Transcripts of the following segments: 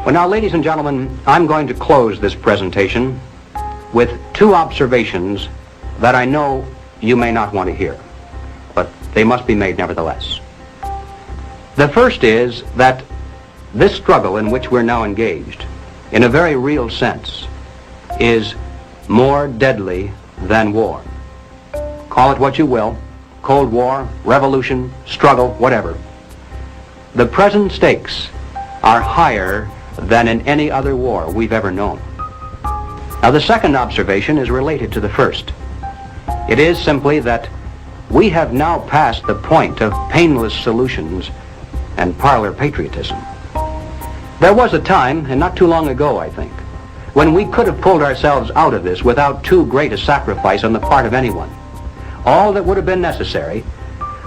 Well, now, ladies and gentlemen, I'm going to close this presentation with two observations that I know you may not want to hear, but they must be made nevertheless. The first is that this struggle in which we're now engaged, in a very real sense, is more deadly than war. Call it what you will, Cold War, revolution, struggle, whatever. The present stakes are higher than in any other war we've ever known. Now, the second observation is related to the first. It is simply that we have now passed the point of painless solutions and parlor patriotism. There was a time, and not too long ago, I think, when we could have pulled ourselves out of this without too great a sacrifice on the part of anyone. All that would have been necessary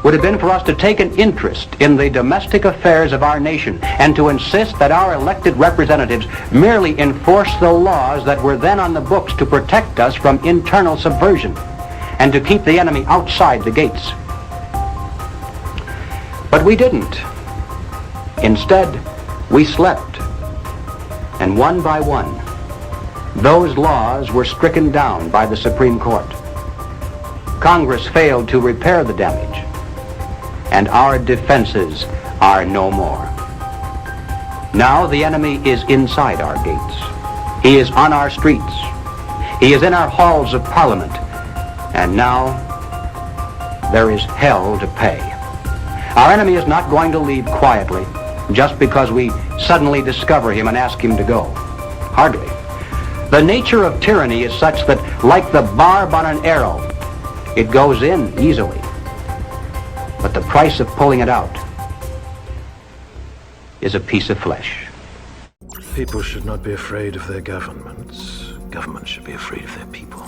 would have been for us to take an interest in the domestic affairs of our nation and to insist that our elected representatives merely enforce the laws that were then on the books to protect us from internal subversion and to keep the enemy outside the gates. But we didn't. Instead, we slept. And one by one, those laws were stricken down by the Supreme Court. Congress failed to repair the damage, and our defenses are no more. Now the enemy is inside our gates. He is on our streets. He is in our halls of Parliament. And now there is hell to pay. Our enemy is not going to leave quietly just because we suddenly discover him and ask him to go. Hardly. The nature of tyranny is such that, like the barb on an arrow, it goes in easily. But the price of pulling it out is a piece of flesh. People should not be afraid of their governments. Governments should be afraid of their people.